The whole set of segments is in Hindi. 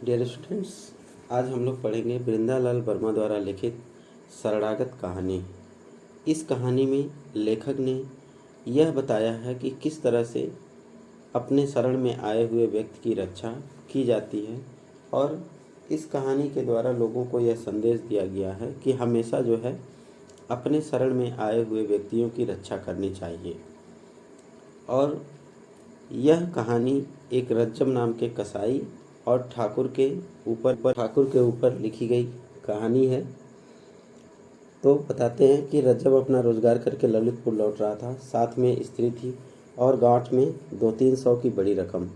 डियर स्टूडेंट्स, आज हम लोग पढ़ेंगे वृंदालाल वर्मा द्वारा लिखित शरणागत कहानी। इस कहानी में लेखक ने यह बताया है कि किस तरह से अपने शरण में आए हुए व्यक्ति की रक्षा की जाती है, और इस कहानी के द्वारा लोगों को यह संदेश दिया गया है कि हमेशा जो है अपने शरण में आए हुए व्यक्तियों की रक्षा करनी चाहिए। और यह कहानी एक रज्जम नाम के कसाई और ठाकुर के ऊपर लिखी गई कहानी है। तो बताते हैं कि रज्जम अपना रोजगार करके ललितपुर लौट रहा था। साथ में स्त्री थी और गांठ में 200-300 की बड़ी रकम।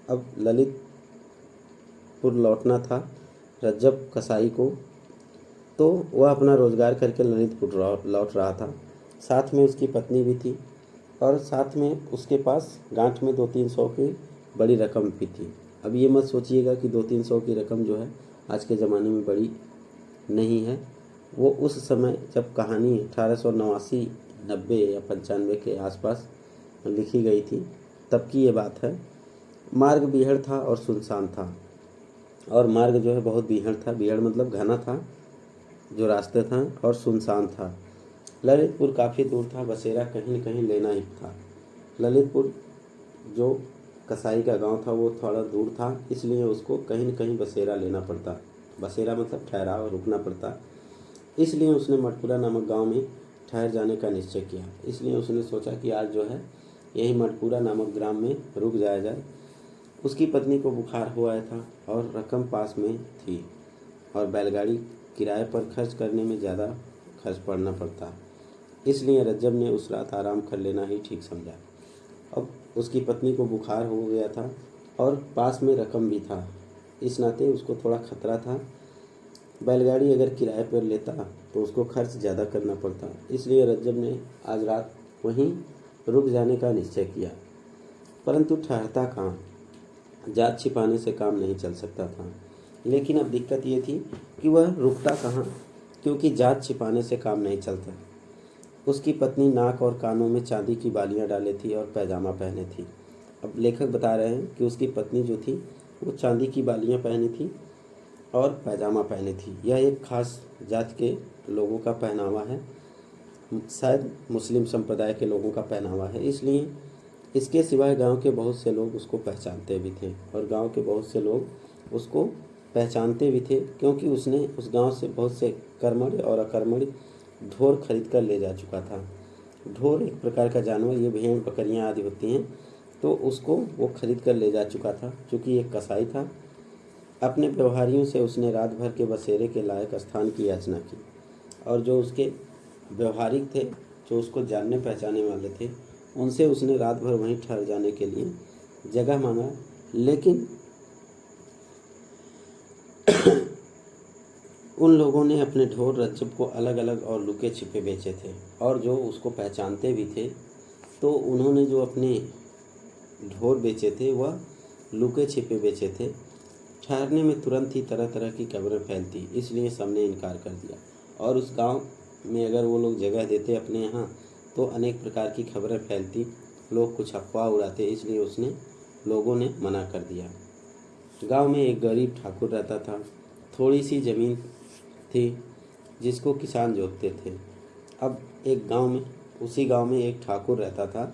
अब ललितपुर लौटना था रज्जम कसाई को, तो वह अपना रोजगार करके ललितपुर लौट रहा था। साथ में उसकी पत्नी भी थी और साथ में उसके पास गांठ में 200-300 की बड़ी रकम भी थी। अब ये मत सोचिएगा कि 200-300 की रकम जो है आज के ज़माने में बड़ी नहीं है। वो उस समय जब कहानी 1889, 90 या 95 के आसपास लिखी गई थी तब की ये बात है। मार्ग बीहड़ था और सुनसान था, और मार्ग जो है बहुत बीहड़ था। बीहड़ मतलब घना था जो रास्ते था, और सुनसान था। ललितपुर काफ़ी दूर था, बसेरा कहीं न कहीं लेना ही था। ललितपुर जो कसाई का गांव था वो थोड़ा दूर था, इसलिए उसको कहीं न कहीं बसेरा लेना पड़ता। बसेरा मतलब ठहराव, रुकना पड़ता। इसलिए उसने मटपुरा नामक गांव में ठहर जाने का निश्चय किया। इसलिए उसने सोचा कि आज जो है यही मटपुरा नामक ग्राम में रुक जाया जाए। उसकी पत्नी को बुखार हो आया था और रकम पास में थी, और बैलगाड़ी किराए पर खर्च करने में ज़्यादा खर्च पड़ना पड़ता। इसलिए रज्जब ने उस रात आराम कर लेना ही ठीक समझा। अब उसकी पत्नी को बुखार हो गया था और पास में रकम भी था, इस नाते उसको थोड़ा खतरा था। बैलगाड़ी अगर किराए पर लेता तो उसको खर्च ज़्यादा करना पड़ता। इसलिए रज्जब ने आज रात वहीं रुक जाने का निश्चय किया। परंतु ठहरता कहाँ, जात छिपाने से काम नहीं चल सकता था। लेकिन अब दिक्कत ये थी कि वह रुकता कहाँ, क्योंकि जात छिपाने से काम नहीं चलता। उसकी पत्नी नाक और कानों में चांदी की बालियां डाले थी और पैजामा पहने थी। अब लेखक बता रहे हैं कि उसकी पत्नी जो थी वो चांदी की बालियां पहनी थी और पैजामा पहनी थी। यह एक खास जात के लोगों का पहनावा है, शायद मुस्लिम संप्रदाय के लोगों का पहनावा है। इसलिए इसके सिवाय गांव के बहुत से लोग उसको पहचानते भी थे, और गांव के बहुत से लोग उसको पहचानते भी थे, क्योंकि उसने उस गांव से बहुत से कर्मठ और अकर्मठ ढोर खरीद कर ले जा चुका था। ढोर एक प्रकार का जानवर, ये भेड़ बकरियां आदि होती हैं, तो उसको वो खरीद कर ले जा चुका था। चूँकि एक कसाई था, अपने व्यवहारियों से उसने रात भर के बसेरे के लायक स्थान की याचना की, और जो उसके व्यवहारिक थे, जो उसको जानने पहचाने वाले थे, उनसे उसने रात भर वहीं ठहर जाने के लिए जगह मांगा। लेकिन उन लोगों ने अपने ढोर रज्जब को अलग अलग और लुके छिपे बेचे थे, और जो उसको पहचानते भी थे तो उन्होंने जो अपने ढोर बेचे थे वह लुके छिपे बेचे थे। ठहरने में तुरंत ही तरह तरह की खबरें फैलती, इसलिए सबने इनकार कर दिया। और उस गांव में अगर वो लोग जगह देते अपने यहाँ तो अनेक प्रकार की खबरें फैलती, लोग कुछ अफवाह उड़ाते, इसलिए लोगों ने मना कर दिया। गांव में एक गरीब ठाकुर रहता था। थोड़ी सी ज़मीन थी जिसको किसान जोतते थे। अब उसी गांव में एक ठाकुर रहता था,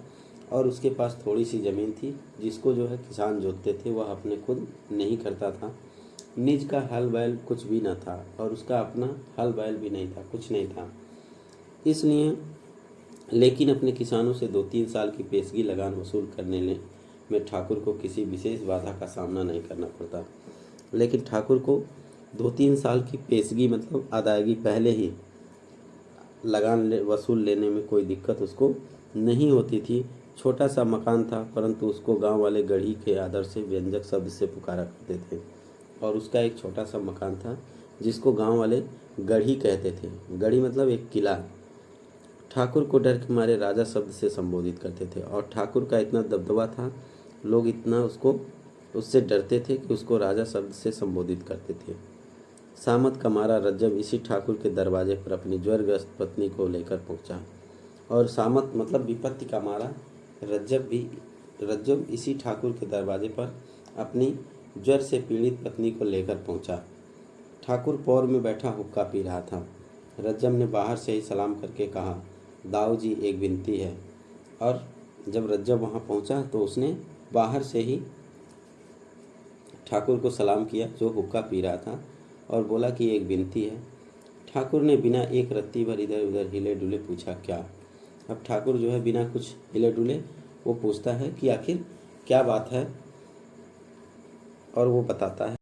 और उसके पास थोड़ी सी ज़मीन थी जिसको जो है किसान जोतते थे। वह अपने खुद नहीं करता था, निज का हल बैल कुछ भी न था, और उसका अपना हल बैल भी नहीं था, कुछ नहीं था। इसलिए लेकिन अपने किसानों से 2-3 साल की पेशगी लगान वसूल करने में ठाकुर को किसी विशेष बाधा का सामना नहीं करना पड़ता। लेकिन ठाकुर को 2-3 साल की पेशगी मतलब अदायगी पहले ही लगान वसूल लेने में कोई दिक्कत उसको नहीं होती थी। छोटा सा मकान था, परंतु उसको गांव वाले गढ़ी के आदर से व्यंजक शब्द से पुकारा करते थे, और उसका एक छोटा सा मकान था जिसको गांव वाले गढ़ी कहते थे। गढ़ी मतलब एक किला। ठाकुर को डर के मारे राजा शब्द से संबोधित करते थे, और ठाकुर का इतना दबदबा था, लोग इतना उससे डरते थे कि उसको राजा शब्द से संबोधित करते थे। सामत का मारा रज्जब इसी ठाकुर के दरवाजे पर अपनी ज्वरग्रस्त पत्नी को लेकर पहुंचा। और सामत मतलब विपत्ति का मारा, रज्जब इसी ठाकुर के दरवाजे पर अपनी ज्वर से पीड़ित पत्नी को लेकर पहुंचा। ठाकुर पौर में बैठा हुक्का पी रहा था। रज्जम ने बाहर से ही सलाम करके कहा, दाऊ जी एक विनती है। और जब रज्जब वहाँ पहुँचा तो उसने बाहर से ही ठाकुर को सलाम किया जो हुक्का पी रहा था, और बोला कि एक विनती है। ठाकुर ने बिना एक रत्ती भर इधर उधर हिले डुले पूछा, क्या? अब ठाकुर जो है बिना कुछ हिले डुले वो पूछता है कि आखिर क्या बात है, और वो बताता है।